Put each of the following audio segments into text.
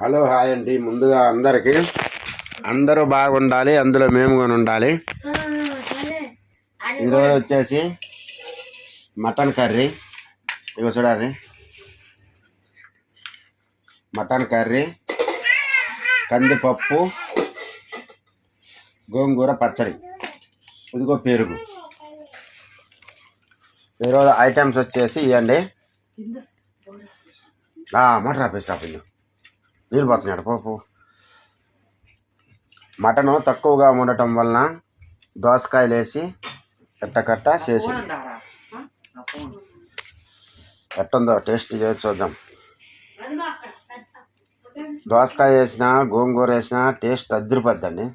Hello hi అండి. ముందుగా అందరూ బాగుండాలి, అందులో మేము కూడా ఉండాలి. ఈరోజు వచ్చేసి మటన్ కర్రీ. ఇగో చూడండి, మటన్ కర్రీ, కందిపప్పు, గోంగూర పచ్చడి, ఇదిగో పెరుగు. ఈరోజు ఐటమ్స్ వచ్చేసి ఇవ్వండి. మటన్ ఆపేసి నీళ్ళు పోతున్నాడు పోపు. మటను తక్కువగా ఉండటం వలన దోసకాయలు వేసి కట్ట చేసి ఎట్టుందో టేస్ట్ చేసి చూద్దాం. దోసకాయ వేసిన గోంగూర వేసిన టేస్ట్ అదిరిపోద్దండి.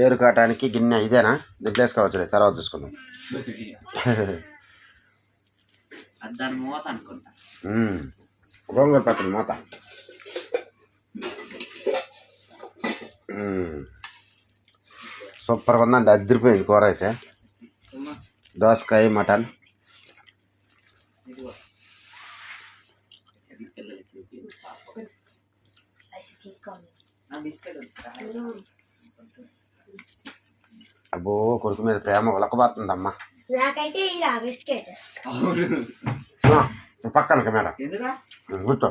ఏరు కాటానికి గిన్నె ఇదేనా? నిద్రేసుకోవచ్చు, తర్వాత చూసుకుందాం. గోంగూర పచ్చడి మూత. సూపర్గా ఉందండి, అదిరిపోయింది కూర అయితే. దోసకాయ మటన్ అబ్బో, కొడుకు మీద ప్రేమ ఉలకబోతుందమ్మా. పక్కన కెమెరా కూర్చో.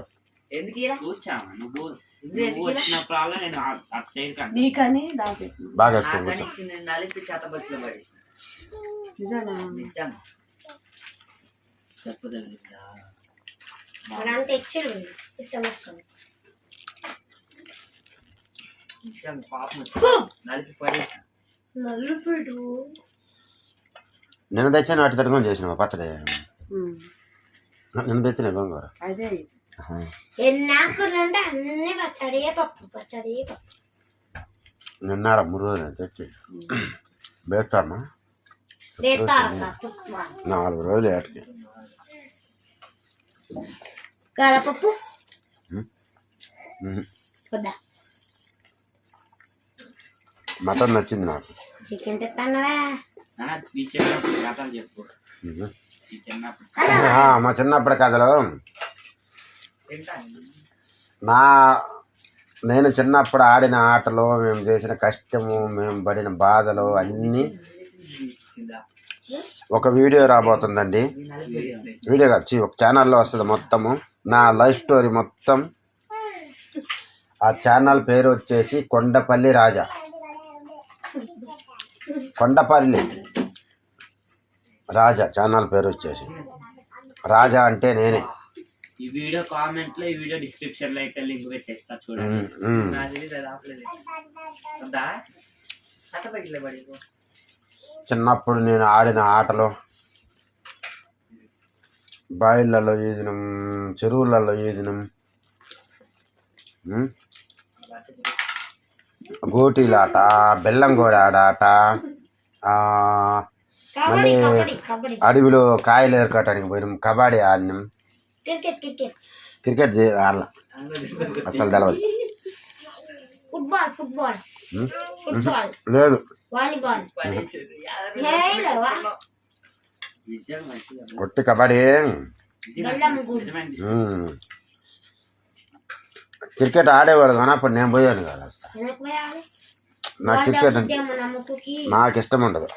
బాగా నిన్న తెచ్చాను, వాటి తట్టుకొని చేసిన పచ్చడి. నిన్న తెచ్చిన గోంగూర నిన్నాడ 3 రోజులు తెచ్చి బేస్తామా 4 రోజులు ఏటకి. మటన్ నచ్చింది నాకు. చికెన్ తెస్తానవా? మా చిన్నప్పటి కథలు. నేను చిన్నప్పుడు ఆడిన ఆటలు, మేము చేసిన కష్టము, మేము పడిన బాధలు అన్నీ ఒక వీడియో రాబోతుందండి. వీడియో వచ్చి ఒక ఛానల్లో వస్తుంది మొత్తము, నా లైఫ్ స్టోరీ మొత్తం. ఆ ఛానల్ పేరు వచ్చేసి కొండపల్లి రాజా. కొండపల్లి రాజా ఛానల్ పేరు వచ్చేసి. రాజా అంటే నేనే. ఈ వీడియో కామెంట్ లో, ఈ వీడియో డిస్క్రిప్షన్ లో అయితే లింక్ పెట్టేస్తా చూడండి. చిన్నప్పుడు నేను ఆడిన ఆటలు, బాయిలలో ఈదినం, చెరువులలో ఈదినం, గోటీలాట, బెల్లంగోడి ఆట, మళ్ళీ అడవిలో కాయలు ఏరుకోవటానికి పోయినాం, కబడ్డీ ఆడినాం. క్రికెట్ ఆడలా, అసలు తెలవదు. లేదు, ఒట్టి కబడ్డీ. క్రికెట్ ఆడేవాళ్ళు కానీ అప్పుడు నేను పోయాను కదా. నాకు క్రికెట్ నాకు ఇష్టం ఉండదు.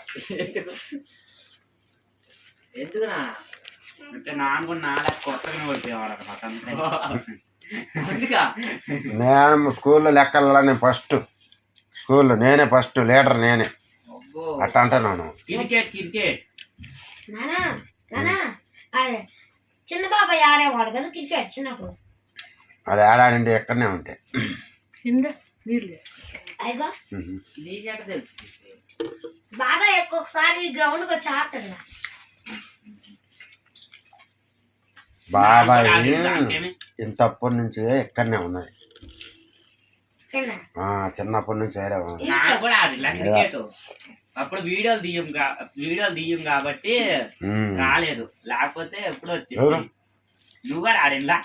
నేను స్కూల్లో లెక్కలలో నేను ఫస్ట్, స్కూల్లో నేనే ఫస్ట్ లీడర్, నేనే. అట్లా అంటున్నాను. చిన్న బాబాయ్ ఆడేవాడు కదా క్రికెట్ చిన్నప్పుడు. అది ఆడాలంటే ఎక్కడనే ఉంటాయి. బాబాయ్ ఒక్కొక్కసారి గ్రౌండ్కి వచ్చి ఆడతాడు. బాబాయ్ ఇంతప్పటి నుంచి ఎక్కడనే ఉన్నది, చిన్నప్పటి నుంచి అప్పుడు వీడియోలు తీయం కాబట్టి రాలేదు, లేకపోతే ఎప్పుడు వచ్చేసి. నువ్వు కూడా ఆడిందా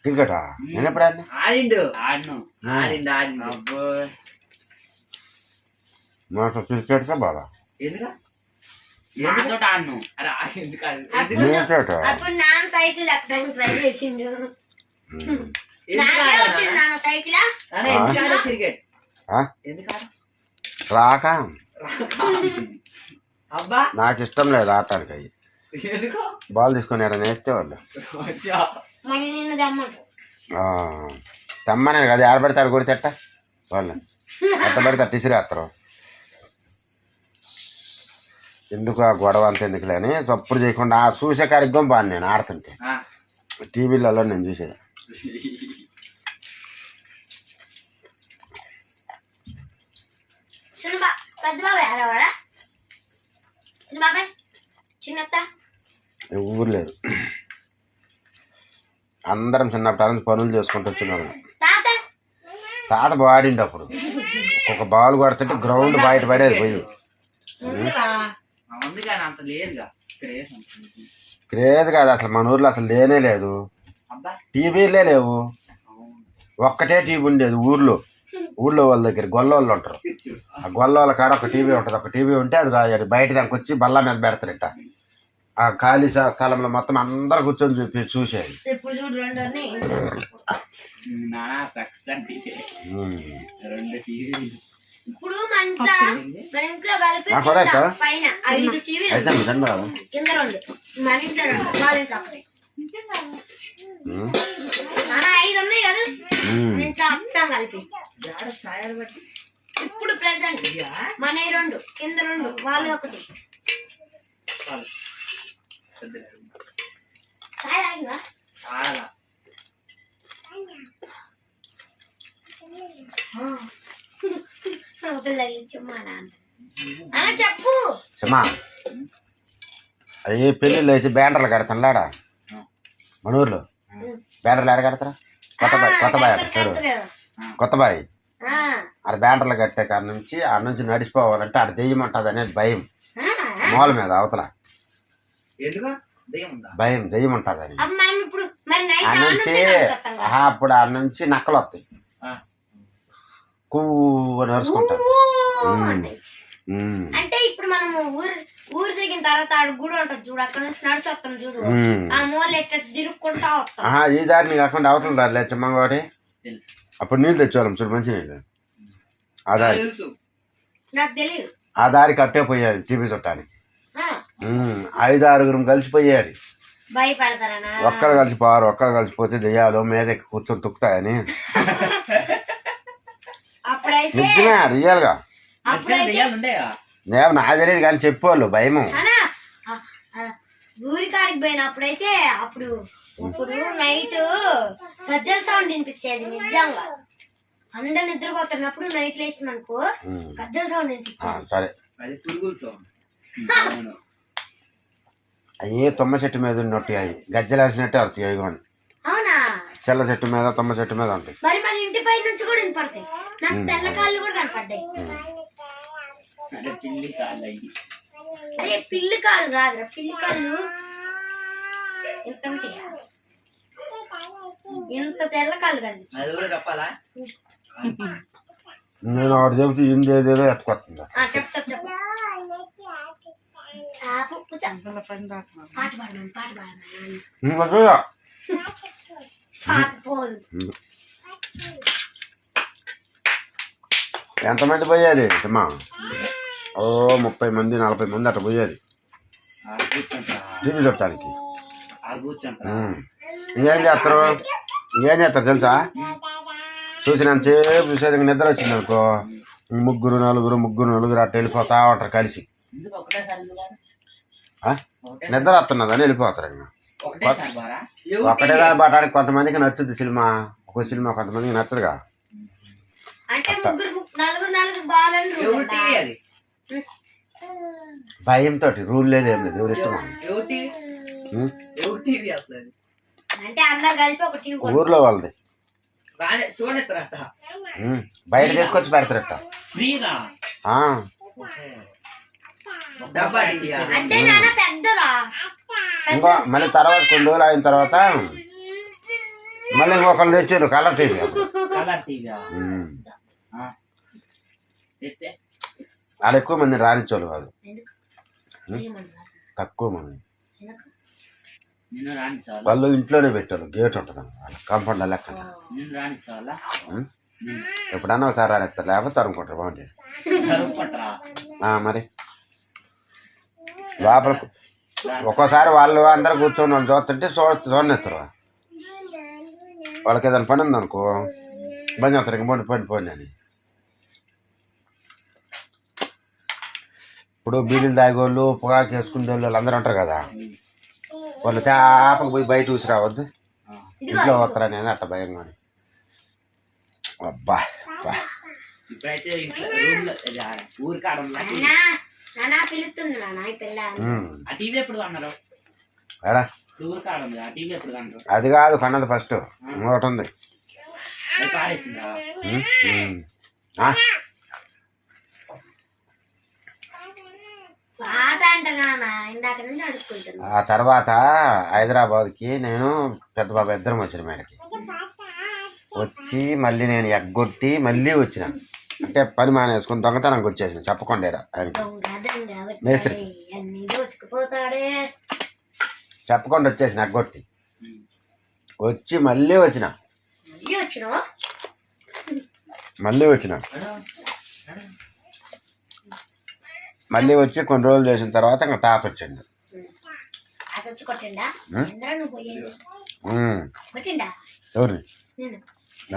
క్రికెట్? నేను ఎప్పుడు ఆడిను. అబ్బో, మాకు క్రికెట్ బాగా నాతో ఆడను. అప్పుడు నాన్న సైకిల్ ఎక్కడానికి ట్రై చేసిండు. నాకే వచ్చింది నాన్న సైకిల్ క్రికెట్ ఆ? ఎందుకు రాక అబ్బా నాకు ఇష్టం లేదు ఆడటానికి అవి ఎందుకు బాల్ తీసుకొని ఎక్కడ నేర్తే వాళ్ళు మరి నిన్ను తెమ్మంటారు ఆ, తెమ్మనే కదా ఆడబెడతాడు కొడితే ఎట్ట వాళ్ళు ఎట్ట పెడతారు టిసిరేస్తారు ఎందుకు ఆ గొడవ అంత ఎందుకులే అని చప్పుడు చేయకుండా ఆ చూసే కార్యక్రమం బాగా నేను ఆడుతుంటే టీవీలలో నేను చూసేది చిన్న పెద్ద బాబాయ్ ఆడవాడా చిన్న బాబాయ్ చిన్నత్త ఊరు లేదు అందరం చిన్నప్పటి పనులు చేసుకుంటూ వచ్చినారు తాత తాత బాడిండి అప్పుడు ఒక్కొక్క బాల్ కొడుతుంటే గ్రౌండ్ బయట పడేది పోయి ఉంది కానీ అంత లేదుగా క్రేజ్ కాదు అసలు మన ఊర్లో అసలు లేనే లేదు అబ్బా టీవీలే లేవు ఒక్కటే టీవీ ఉండేది ఊర్లో వాళ్ళ దగ్గర గొల్ల వాళ్ళు ఉంటారు ఆ గొల్ల వాళ్ళ కాడ ఒక టీవీ ఉంటుంది ఒక టీవీ ఉంటే అది బయట దానికి వచ్చి బల్ల మీద పెడతారట ఆ ఖాళీ స్థలంలో మొత్తం అందరు కూర్చొని చూసేది ఇప్పుడు చూడు రెండు నానా సక్సెస్ అంటే రెండు టీవీలు ఇప్పుడు మన ఇంట్లో కలిపి కొడక పైన 5 టీవీలు అయితే నిజంగా కింద 2 మన ఇంట్లో 2 వాళ్ళ ఇంట్లో ఒకటి మన 5 ఉన్నాయి కదా మన ఇంట్లో అత్తం కలిపి ఇప్పుడు ప్రెసెంట్ మన 2 కింద 2 వాళ్ళ ఒకటి చాయ్ తాగినా చాలా అన్న చెప్పు సుమా అవి పెళ్ళిళ్ళు అయితే బ్యానర్లు కడతానులాడా మన ఊర్లో బ్యానర్లు ఎడ కడతారా కొత్త బాయ్ అంట చూడు కొత్త బాయ్ అది బ్యానర్లు కట్టే కాడ నుంచి ఆ నుంచి నడిచిపోవాలంటే ఆడ దెయ్యం ఉంటుంది అనేది భయం మూల మీద అవతల భయం దెయ్యం ఉంటుంది అని ఆ నుంచి అప్పుడు ఆ నుంచి నక్కలు వస్తాయి కూవ నడుచుకుంటారు అంటే ఇప్పుడు మనము ఊరు దిగిన తర్వాత ఆడ గుడి ఉంటుంది చూడు అక్కడ నుంచి నడిచి వస్తాం చూడు ఆ మూల ఎట్ట తిరుక్కుంటా వస్తాం ఈ దారిని కాకుండా అవతల దారి లేచమ్మ ఒకటి అప్పుడు నీళ్ళు తెచ్చేవాళ్ళం చూడు మంచి నీళ్ళు ఆ దారి నాకు తెలియదు ఆ దారి కట్టే పోయేది టీవీ చుట్టానికి 5-6 కలిసిపోయేది భయపడతారనా ఒక్కరు కలిసిపోరు ఒక్కరు కలిసిపోతే దెయ్యాలు మీద కూర్చొని తుక్కుతాయని నిజమే రియల్ గా నేను నాకు తెలియదు కానీ చెప్పేవాళ్ళు భయము ఊరి కాడికి పోయినప్పుడైతే అప్పుడు నైట్ గజ్జల సౌండ్ వినిపించేది నిజంగా అందరు నిద్రపోతున్నప్పుడు నైట్ లేచిన అనుకో గజ్జల సౌండ్ వినిపించేది సరే అయ్యే తుమ్మ చెట్టు మీద ఉన్నట్టు అవి గజ్జలు అరిచినట్టే అరుతాయి అవి కానీ అవునా చెల్ల చెట్టు మీద తుమ్మ చెట్టు మీద ఉంటాయి మరి మన ఇంటి పై నుంచి కూడా వినపడతాయి నాకు తెల్ల కాళ్ళు కూడా కనపడ్డాయి అరే పిల్లి కాళ్ళు కాదురా పిల్లి కాళ్ళు ఎంత ఉంటాయా ఎంత తెల్ల కాళ్ళు కనిపించాయి చెప్పాలా నేను ఒకటి చెబుతూ ఇందేదేదో ఎత్తుకొస్తుందా చెప్పు చెప్పు చెప్పు పాట పాడను పాట పాడను పాట పోదు ఎంతమంది పోయేది అమ్మా ఓ 30 మంది 40 మంది అట్లా పోయేది టీవీ చుట్టానికి ఇంకేం చేస్తారు తెలుసా చూసినంతసేపు చూసేది నిద్ర వచ్చింది అనుకో 3 4 అట్లా వెళ్ళిపోతా ఉంటారు కలిసి నిద్ర వస్తున్నదని వెళ్ళిపోతారు ఇంకా ఒక్కటే బాటానికి కొంతమందికి నచ్చుద్ది సినిమా ఒక సినిమా కొంతమందికి నచ్చదుగా భయంతో రూల్ లేదు ఏం లేదు ఎవరు ఇష్టం ఊర్లో వాళ్ళది బయట తీసుకొచ్చి పెడతారట ఇంకో మళ్ళీ తర్వాత కొన్ని రోజులు అయిన తర్వాత మళ్ళీ ఇంకొకళ్ళు తెచ్చారు కలర్ టీవీ వాళ్ళు ఎక్కువ మంది రానిచ్చేవాళ్ళు కాదు తక్కువ మంది నిన్ను రానిచ్చావాలా వాళ్ళు ఇంట్లోనే పెట్టారు, గేట్ ఉంటుంది కాంపౌండ్ లెక్క. నిన్ను రానిచ్చావాలా ఎప్పుడన్నా ఒకసారి రానిస్తారు, లేకపోతే అనుకుంటారు బాగుంటుంది. పట్టరా మరి లోపల ఒక్కోసారి వాళ్ళు అందరూ కూర్చొని వాళ్ళు చూస్తుంటే చూడనిస్తారు. వాళ్ళకి ఏదైనా పని ఉందనుకో బంద్ చేస్తారు, ఇంక పోండి అని. ఇప్పుడు బీడీలు తాగేవాళ్ళు, పొగాకు వేసుకునే వాళ్ళు అందరూ ఉంటారు కదా, వాళ్ళు తేపకు పోయి బయట చూసి రావద్దు, ఇంట్లో వస్తారని అట్ట భయంగా. అబ్బా ఇప్పుడైతే ఇంట్లో రూమ్ లో ఊరికి ఆడంలా పిలుస్తుంది ఆ టీవీ ఎప్పుడు కొన్నారు ఎడా ఊరికి ఆడం ఆ టీవీ ఎప్పుడు కొన్నారు అది కాదు కొన్నది ఫస్ట్ ఇంకోటి ఉంది. అది పారేసిందా పాట అంటున్నా ఇందాక నుంచి అడుక్కుంటున్నా. ఆ తర్వాత హైదరాబాద్కి నేను పెద్ద బాబా ఇద్దరం వచ్చిన మేడకి వచ్చి మళ్ళీ నేను ఎగ్గొట్టి మళ్ళీ వచ్చిన, అంటే పని మానేసుకుని దొంగతనానికి వచ్చేసిన చెప్పకుండా ఆయనకి మేస్త్రి దోచుకుపోతాడే చెప్పకుండా వచ్చేసిన ఎగ్గొట్టి వచ్చి మళ్ళీ వచ్చిన మళ్ళీ వచ్చి కొన్ని రోజులు చేసిన తర్వాత ఇంకా తాత వచ్చిండు. ఎవరిని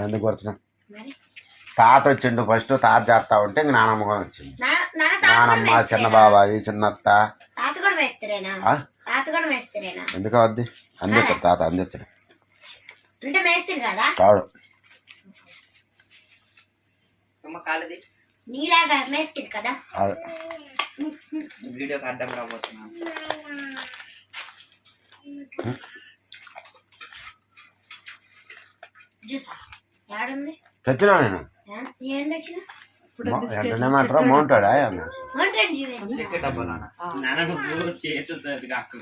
ఎందుకు కొడుతున్నా? తాత వచ్చిండు ఫస్ట్, తాత చేస్తా ఉంటే ఇంక నానమ్మ కూడా వచ్చింది. నానమ్మ, చిన్న బాబాయి, చిన్నత్త. ఎందుకు అవద్ది అందిస్తాడు తాత, అందిస్తాడు కాదు. నీలాగా మేస్త్రి కదా. వీడియోకి అడ్డం రాబోతున్నా. తెచ్చినా నేను ఎంటనేమంటారా మౌంటాడా చేతులతో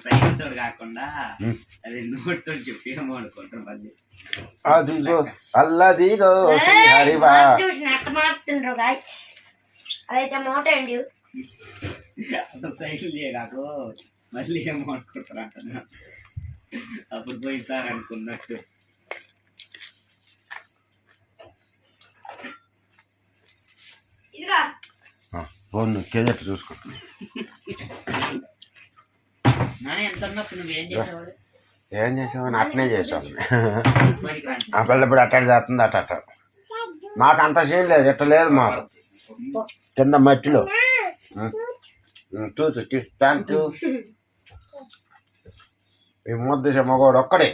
సైకిల్తో కాకుండా అది నోటితో చెప్పి అనుకుంటారు. అదిగో అల్లదిగో హరివా మారుతుండ్రు అదైతే మోట అండి. సైకిల్ చేయగాకు మళ్ళీ ఏమో అనుకుంటారు అంటున్నా. అప్పుడు పోయి సార్ అనుకున్నట్టు ఫోన్ కేజెట్ చూసుకుంటున్నా. ఎంత ఉన్నప్పుడు నువ్వేం చేసేవాడు? ఏం చేసామని అట్నే చేసాం. ఆ పిల్లప్పుడు అట్టాడు చేస్తుంది అట్ట. మాకు అంత సీన్ లేదు, ఇట్ట లేదు మాకు కింద మట్టిలో. చూసి థ్యాంక్ యూ. ఈ ముద్ద మగవాడు ఒక్కడే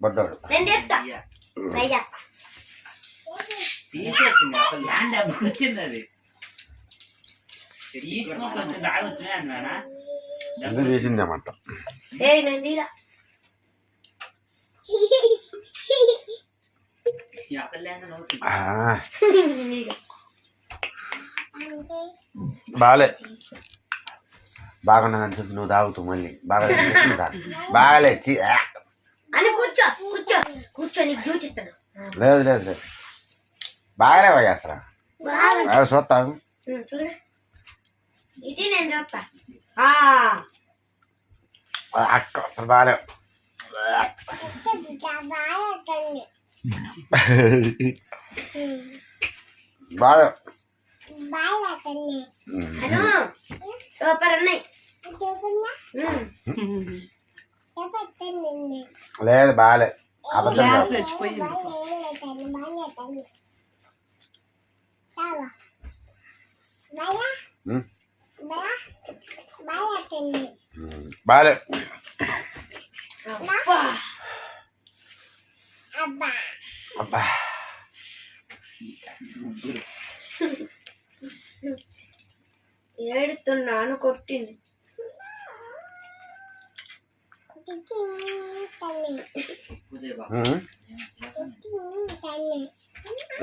బొడ్డాడు. తీసేసింది అసలు ల్యాండ్ అబ్బు వచ్చింది. అది తీసుకుని కొంచెం తాగొచ్చునే అన్నానా ఎందుకు చేసిందేమంట. బాగాలే బాగున్నదని చెప్పి నువ్వు తాగుతావు మళ్ళీ బాగాలే లేదు లేదు లేదు బాగాలే పోయేస్తారా చూస్తావు. అక్క అసలు బాగాలే బాగా సూపర్ ఉన్నాయి. లేదు బాగాలే అబద్ధం బాగాలే. అబ్బా ఏడుతున్నాను కొట్టింది.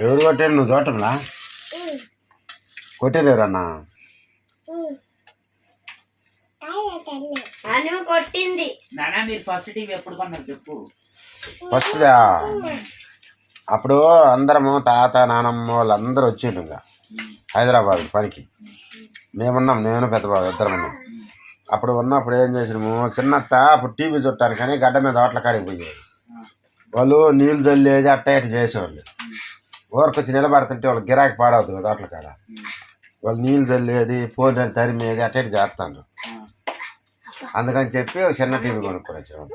ఎవరు కొట్టారు? నువ్వు చూడటంలా కొట్టారు ఎవరన్నా? అను కొట్టింది. నానా మీరు ఫస్ట్ టీవీ ఎప్పుడు కొన్నారు చెప్పు? ఫస్ట్ అప్పుడు అందరము తాత నానమ్మ వాళ్ళు అందరూ వచ్చిండ్రు ఇంకా హైదరాబాద్ పనికి. మేమున్నాం, నేను పెద్ద బాబు ఇద్దరం ఉన్నాం. అప్పుడు ఉన్నప్పుడు ఏం చేసినాము చిన్నత్త అప్పుడు టీవీ చుట్టాను కానీ గడ్డ మీద హోటల కాడికి పోయేది. వాళ్ళు నీళ్ళు జల్లేది అట్ట ఇట్ట చేసేవాళ్ళు. ఊరికొచ్చి నిలబడుతుంటే వాళ్ళు గిరాకీ పాడవద్దు కదా హోటల కాడ. వాళ్ళు నీళ్ళు జల్లేది పోనీ తరిమేది అట్ట ఇట్ట చేస్తాను. అందుకని చెప్పి ఒక చిన్న టీవీ కొనుక్కొని వచ్చాము.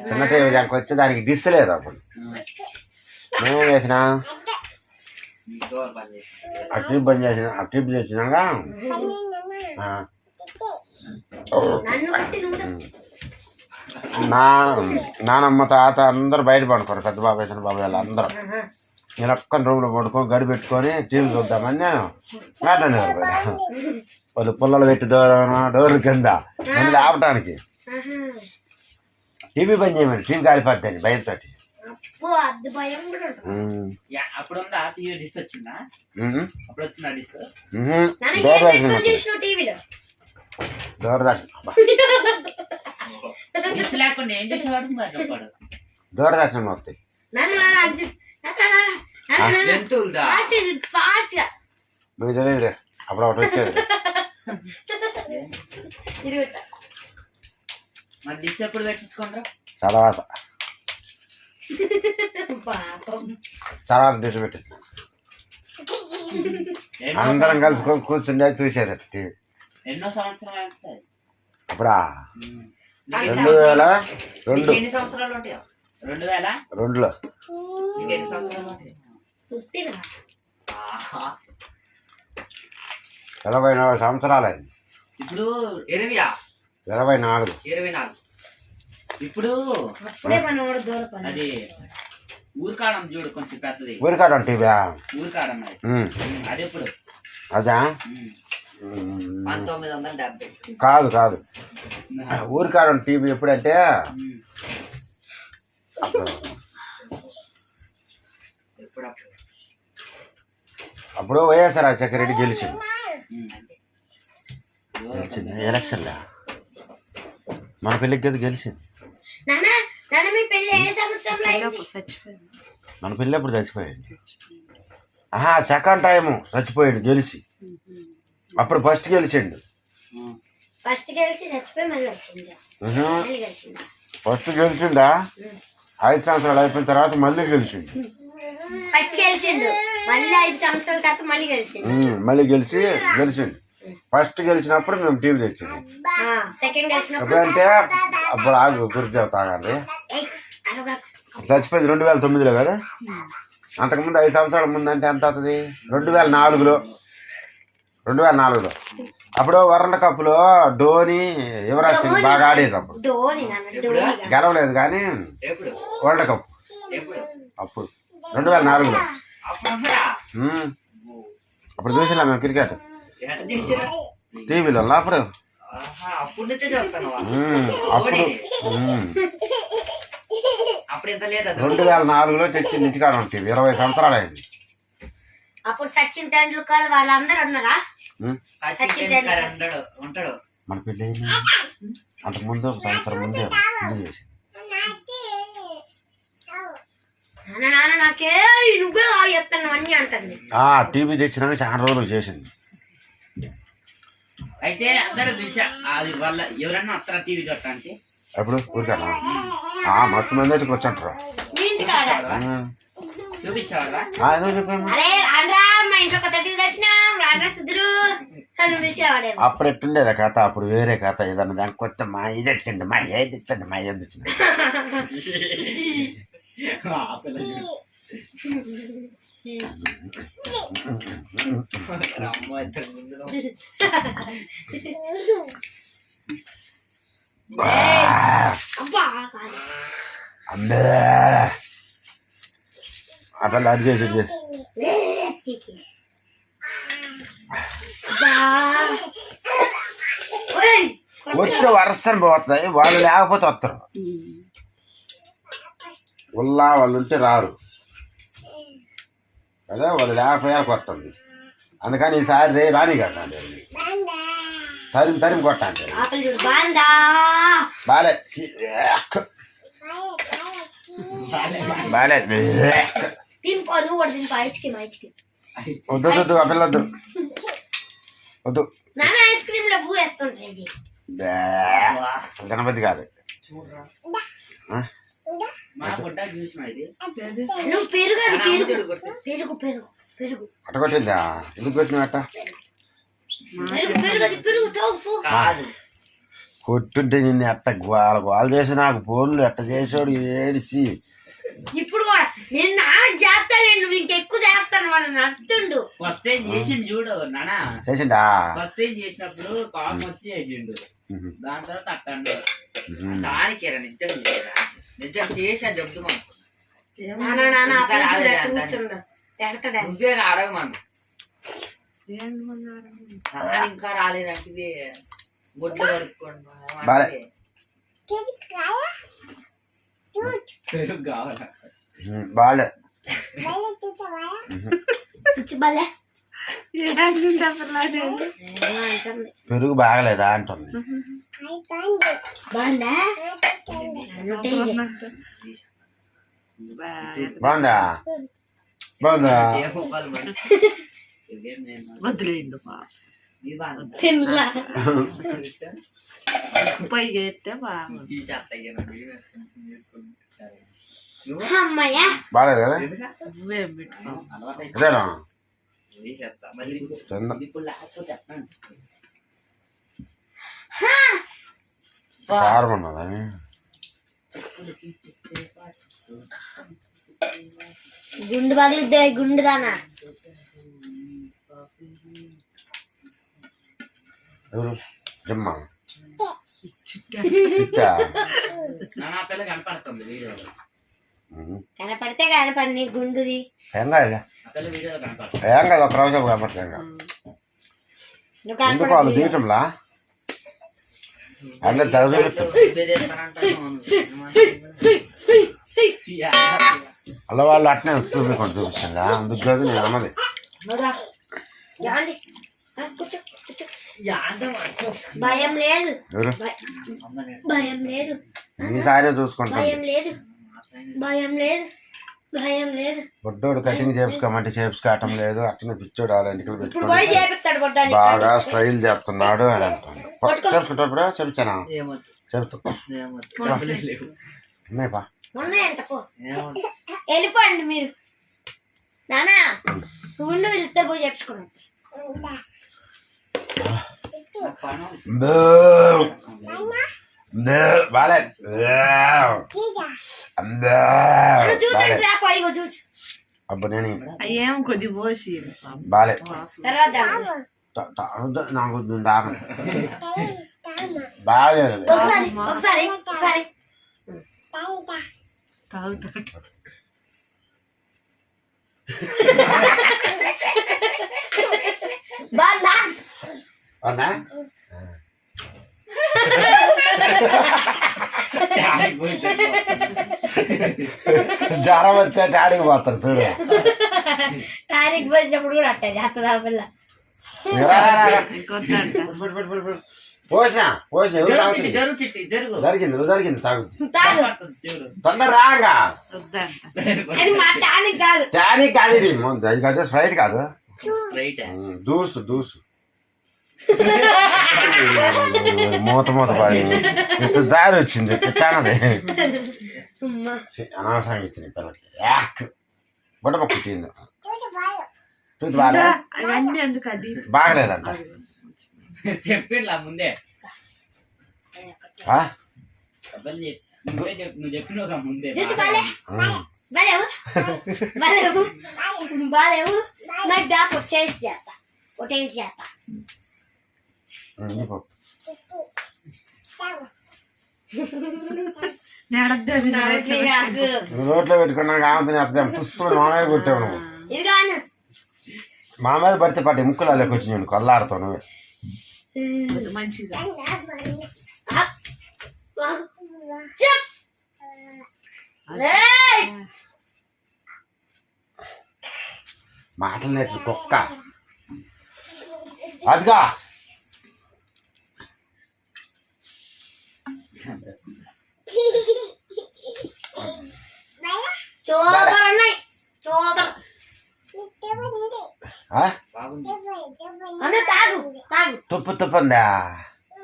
చిన్న టీవీ దానికి వచ్చి దానికి డిస్ లేదు అప్పుడు. నేనేం చేసిన ఆ టీవీ బంద్ చేసిన. ఆ టీవీ చేసినాక నానమ్మ తాత అందరూ బయట పడుకోరు. పెద్ద బాబాయ్ చిన్న బాబాయ్ వాళ్ళు అందరూ. నేను ఒక్క రూమ్లో పడుకొని గడి పెట్టుకొని టీవీ చూద్దామని నేను మాట్లాడి వాళ్ళు పుల్లలు పెట్టి డోర్ల కింద నన్ను ఆపటానికి టీవీ బంద్ చేయమని టీవీ కాలిపోద్దని భయంతో. దూరదర్శనం వస్తాయి. మీకు తెలియదురే అప్పుడు ఒకటి వచ్చేది. తర్వాత డిష్ పెట్టి అందరం కలిసి కూర్చుండే చూసేది టీవీ. ఎన్నో సంవత్సరాలు అప్పుడా 2002 ఎన్ని సంవత్సరాలు ఉంటాయో 2002లో ఎన్ని సంవత్సరాలు ఉంటాయి? 24 సంవత్సరాలు అయింది. ఇప్పుడు 24 ఇప్పుడు అది ఊరికాడం చూడు కొంచెం పెద్దది. ఊరికాడం టీవీ ఊరికాడం అది ఎప్పుడు అదా 1970 కాదు ఊరికాడం టీవీ ఎప్పుడంటే అప్పుడు వైఎస్ఆర్ రాజశేఖర రెడ్డి గెలిచింది ఎలక్షన్లో. మన పెళ్ళికి కదా గెలిచింది. మన పెళ్ళి అప్పుడు చచ్చిపోయాడు. సెకండ్ టైము చచ్చిపోయాడు గెలిచి. అప్పుడు ఫస్ట్ గెలిచిండు. ఫస్ట్ గెలిచిండా 5 సంవత్సరాలు అయిపోయిన తర్వాత మళ్ళీ గెలిచిండు. మళ్ళీ గెలిచిండు. ఫస్ట్ గెలిచినప్పుడు మేము టీవీ తెచ్చింది. ఎప్పుడంటే అప్పుడు ఆగు గురిదేవ తాగాలి. చచ్చిపోయింది 2009లో కదా. అంతకుముందు 5 సంవత్సరాల ముందు అంటే ఎంత అవుతుంది? 2004లో అప్పుడు వరల్డ్ కప్ లో ధోని యువరాజ్ సింగ్ బాగా ఆడేది. అప్పుడు గెలవలేదు కానీ వరల్డ్ కప్ అప్పుడు 2004లో. అప్పుడు చూసినా మేము క్రికెట్ టీవీలో. అప్పుడు 2004లో తెచ్చింది ఇంటికాడ టీవీ. 20 సంవత్సరాలు అయింది. అప్పుడు సచిన్ టెండూల్కర్ వాళ్ళందరూ ఉన్నారా? మన పెళ్ళి అంతకుముందు సంవత్సరం ముందే చేసి టీవీ తెచ్చినాక చాలా రోజులు చేసింది. అయితే అందరూ అది వాళ్ళ ఎవరన్నా వస్తారా టీవీ చూడటానికి? ఎప్పుడు ఊరికన్నా మస్తు మంది అయితే కూర్చుంటారు. అప్పుడు ఎట్టుండేదా కథ? అప్పుడు వేరే కథ. ఏదన్నా దానికి కొత్త మా ఇది తెచ్చండి, మా ఏది తెచ్చండి, మా ఏది తెచ్చండి. అందే అట్లా అడి చేసి వచ్చే వర్షం పోతాయి. వాళ్ళు లేకపోతే వస్తారు. వాళ్ళు ఉంటే రారు కదా. వాళ్ళు లేకపోయాక వస్తుంది. అందుకని ఈసారి రాని కదా తరిమి కొట్టండి. బాలే వద్దు ఆ పిల్లొద్దు. వద్దు నాన్న ఐస్ క్రీమ్ లో బూ వేసుకుంటారు ఇది. బే, అసలు తినబద్ది కాదు ఆ? మా పుట్ట చూసిన ఇది నువ్వు పెరుగు అది నాన్న పెరుగు చూడు కొట్టు. పెరుగు పెరుగు పెరుగు అట్ట కొట్టిందా ఎందుకు కొట్టిన అట్ట పెరుగు పెరుగు అది పెరుగు తోపు కాదు కొట్టుంటే నిన్ను ఎట్ట గోల గోల చేసి నాకు ఫోన్లు ఎట్ట చేసాడు ఏడిసి ఇప్పుడు కూడా నేను నా చేస్తాను, నువ్వు ఇంకెక్కువ చేస్తాను వాడు నడుతుండు. ఫస్ట్ టైం చేసిండు చూడు నానా. చేసిండా ఫస్ట్ టైం చేసినప్పుడు కామ్ వచ్చి చేసిండు, ఉహు. దాని తర్వాత అట్టండు. ఉహు. దానికేరా నిజం నిజం చేసా చెప్తూ నాన్న నాన్న అప్పుడు చూడు ఎట్ట కూర్చుందో ఎడతాడా. నువ్వే అడగమను. ఇంకా రాలేదంటే గుడ్లు కడుక్కోండి బాలే. పెరుగు కావాలా బాలే కూర్చో భలే అంటుంది. పెరుగు బాగలేదా అంటుంది బాగుందా బాగుందా బాగుందా ఏ ముఖాలు పడి ఇదేం నేను వదిలేందు ఇది బాగుంది. తినలా పైగా ఎత్తే బాగా ఈ చెత్త అయ్యాను చేసుకుంటారు. నువ్వు అమ్మయ్య బాగలేదు కదా ఎందుకా? నువ్వేం పెట్టుకో అలవాటు అయిపోయింది. ఇదేనా ఇది చెత్త మళ్ళీ తిందా. ఇది ఇప్పుడు లేకపోతే చెప్పండి. కారం ఉన్నదా గుండు పగిలిద్దే గుండు దానా. ఎవరు జిమ్మా నా పిల్ల కనపడుతుంది వీడియోలో. కనపడితే కనపడి గుండుది. ఏం కాదు ఆ పిల్ల వీడియోలో కనపడుతుంది. ఏం కాదు ఒక రోజు కాబట్టి ఏం కాదు నువ్వు ఎందుకు వాళ్ళు కనపడి తీయటంలా అందరు చదువుతారు అలా వాళ్ళు అట్నే చూపించుకొని చూపిస్తుందా అందుకు కాదు నేను అన్నది భయం లేదు ఎవరు భయం లేదు ఈసారి చూసుకుంటాను భయం లేదు భయం లేదు భయం లేదు. బొడ్డోడు కటింగ్ చేపించుకోమంటే చేపించుకోవటం లేదు అట్లనే పిచ్చోడు వాళ్ళ ఇంటికి ఇప్పుడు పెట్టుకొని పోయి చేపిస్తాడు బొడ్డాని. బాగా స్టైల్ చెప్తున్నాడు అని అంటాను చెప్పుకుంటప్పుడు చెప్తానా చెప్తా ఉన్నాయి పా ఉన్నాయంట పో వెళ్ళిపోండి మీరు. నానా ఉండు వీళ్ళిద్దరు పోయి చెప్పుకున్నాం. బాలే చూసండి రా పైగో చూసి అబ్బా నేను ఏం కొద్ది పోసి బాలే తర్వాత నాకు దాకా బాగాలేదు ఒకసారి ఒకసారి ఒకసారి తాగుతాడు బాగుందా అవునా జ్వరం వచ్చే డాడీకి పోతారు చూడు టానికి పోసినప్పుడు కూడా అట్టే చేస్తుంది ఆ పిల్ల. పోసిన పోసిన ఎవరు తాగుతుంది జరుగుతుంది జరుగు జరిగింది నువ్వు జరిగింది తాగుతుంది తాగు చూడు తొందర రాగా వద్దంట అది మా టానిక్ కాదు. డాడీ కాదు ఇది ఇది కాదు స్ప్రైట్ కాదు రైట్ దూసు దూసు మూత మూత పడి ఇంత దారి వచ్చింది చానది అమ్మా. అనవసరంగా ఇచ్చింది పిల్లకి యాక్ బుడ్డ పక్క పుట్టింది చూసి బాగా అవన్నీ ఎందుకు అది బాగలేదంట చెప్పిండ్లా ముందే ఆ? అబ్బాయి నువ్వే నువ్వు చెప్పినావు ముందే చూసి బాలే బాలేవు బాలేవు బాలేవు నాకు దాకా వచ్చేసి చేస్తా కొట్టేసి చేస్తా. ఇదిగో. నవ్వుతుంది నాకు. నువ్వు రోడ్లో పెట్టుకున్నాక ఆమె తినేద్దాం పుస్తకం మామయ్య కొట్టావు నువ్వు ఇదిగో అను. మా మీద పడితే పట్టి ముక్కులు అల్లెకి వచ్చి నేను కొల్లాడుతావు నువ్వే మంచిగా చెప్. ఏయ్! మాటలు నేర్చు కుక్క అదిగా సూపర్ ఉన్నాయి సూపర్. ఆ? బాగుంది అన్న తాగు తాగు తుప్పు తుప్పు ఉందా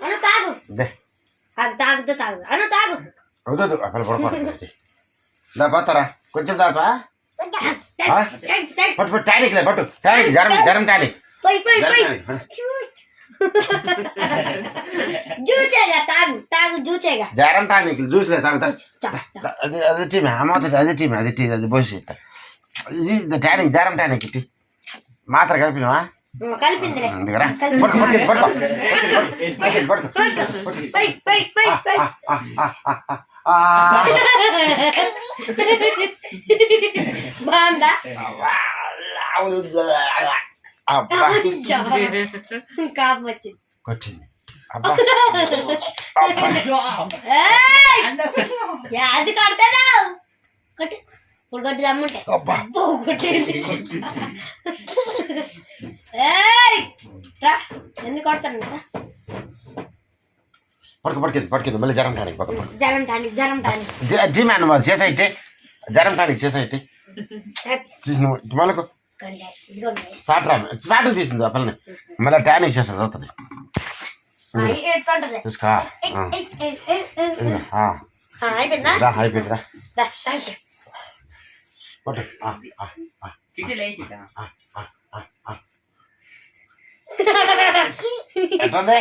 అను తాగు దే తాగు అను తాగు వద్దు అసలు పడుకోండి పోతారా కొంచెం తాగుతా పట్టు టానిక్ లే పట్టు టానిక్ జ్వరం టానిక్ పోయి జ్యూసేగా తాగు జ్యూసేగా జ్వరం టానిక్ జ్యూస్ లే తాగుతా అది టీ అది పోసి ఇది టానిక్ జ్వరం టానిక్ ఇట్టి మాత్ర కలిపినవా కలిపిందిలే బాగుందా కాపు వచ్చింది కొట్టింది అది కడతాను కొట్టు ఇప్పుడు కొట్టి దమ్ముంటే కొట్టేది ఎందుకు కొడతాను పడుకుంది మళ్ళీ జ్వరం టానిక్ జ్వరం టానిక్ జీ మ్యాన్ చేసైతే జ్వరం టానిక్ చేసైతే తీసిన మళ్ళీ స్టార్ట్ తీసింది ఆ పిల్లని మళ్ళీ టానిక్ చేస్తుంది అవుతుంది చూసుకో అయిపోయిందిరా పట్టు చిట్టి చిట్టా ఎట్లుంది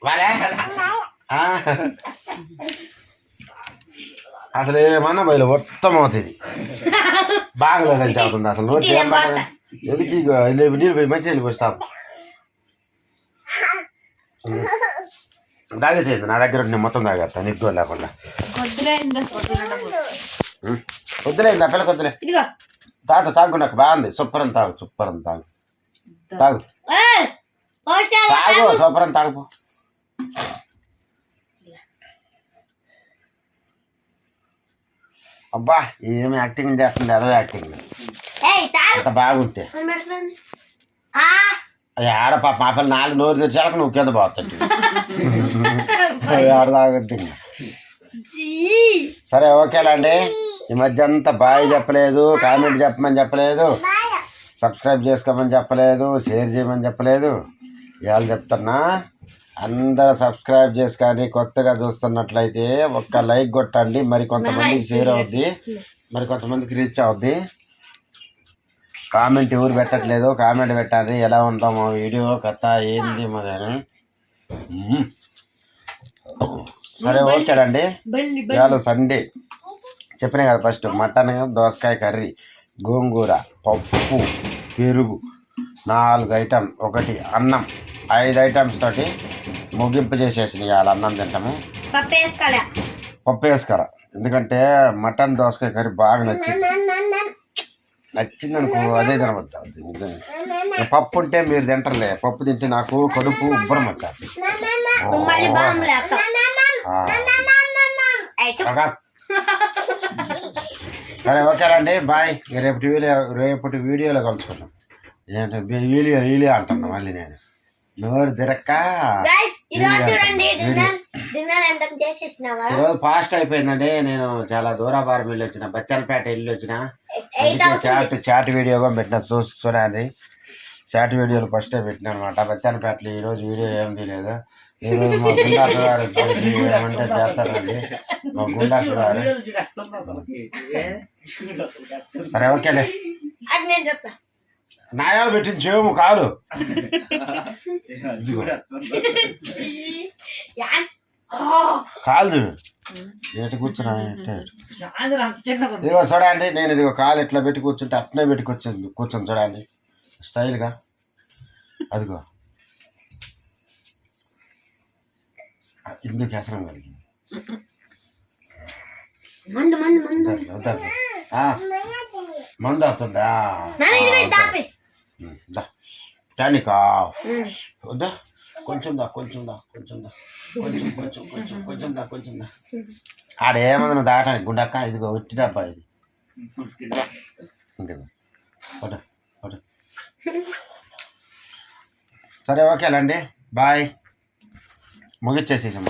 వాళ్ళే అసలు ఏమన్నా బయలు మొత్తం అవుతుంది బాగలేదని చెబుతుంది అసలు నోటి ఏం బాగా ఎందుకు నీళ్ళు పోయి మంచి నీళ్ళు పోయి తాపు తాగేసేది నా దగ్గర నేను మొత్తం తాగేస్తా నిద్ర లేకుండా వద్దులే నా పిల్లకి వద్దులే తాగు నాకు బాగుంది సూపర్ అని తాగు తాగు తాగు సూపర్ అని తాగు అబ్బా ఏమి యాక్టింగ్ చేస్తుంది అదో యాక్టింగ్ అంత బాగుంటే ఆడ పాప మా పిల్లలు 4 నోరు తెచ్చాక నువ్వు కింద పోతుంటే ఆడ తాగొద్దు సరే ఓకేలండి ఈ మధ్య అంతా బాయ్ చెప్పలేదు కామెంట్ చెప్పమని చెప్పలేదు సబ్స్క్రైబ్ చేసుకోమని చెప్పలేదు షేర్ చేయమని చెప్పలేదు ఇవాళ చెప్తున్నా అందరూ సబ్స్క్రైబ్ చేసుకొని కొత్తగా చూస్తున్నట్లయితే ఒక్క లైక్ కొట్టండి మరి కొంతమందికి షేర్ అవుద్ది మరి కొంతమందికి రీచ్ అవుద్ది కామెంట్ ఎవరు పెట్టట్లేదు కామెంట్ పెట్టండి ఎలా ఉంటాం మా వీడియో కథ ఏంది మరి సరే ఓకేనండి ఇవాళ సండే చెప్పినా కదా ఫస్ట్ మటన్ దోసకాయ కర్రీ గోంగూర పప్పు పెరుగు 4 ఐటమ్ ఒకటి అన్నం 5 ఐటమ్స్ తోటి ముగింపు చేసేసిన ఇవాళ అన్నం తింటాము పప్పు వేసుకోరా ఎందుకంటే మటన్ దోసకాయ కర్రీ బాగా నచ్చింది అనుకో అదే తినవద్దు పప్పు ఉంటే మీరు తింటారులే పప్పు తింటే నాకు కడుపు ఉబ్బరం వచ్చారు సరే ఓకేనండి బాయ్ రేపటి వీడియోలో కలుసుకున్నాం ఏంటంటే వీడియో అంటున్నా మళ్ళీ నేను నోరు తిరక్క ఈరోజు ఫాస్ట్ అయిపోయిందండి నేను చాలా దూరాభారం వెళ్ళి వచ్చిన బచ్చన్పేట వెళ్ళి వచ్చిన చాట్ వీడియో కూడా పెట్టిన చూడండి చాట్ వీడియోలు ఫస్ట్ పెట్టిన అనమాట బచ్చన్పేటలో ఈరోజు వీడియో ఏం తెలియదు ఈరోజు మా గుండాసు గారు ఏమంటే చేస్తారండి మా గుండాసు గారు సరే ఓకేలే నాయాలు పెట్టింది చెవు కాదు కాలు చూడు ఎటు కూర్చున్నా ఇదిగో చూడండి నేను ఇదిగో కాలు ఎట్లా పెట్టి కూర్చుంటే అట్నే పెట్టి కూర్చొని చూడండి స్టైల్గా అదిగో ఇందుకు వ్యసనం కలిగింది మందు అవుతుందా టానికా వద్దా కొంచెం ఆడేమన్నా దాటానికి గుండక్క ఇదిగో ఒట్టి డబ్బా ఇది సరే ఓకేలండి బాయ్ ముగిచ్చేసేసాం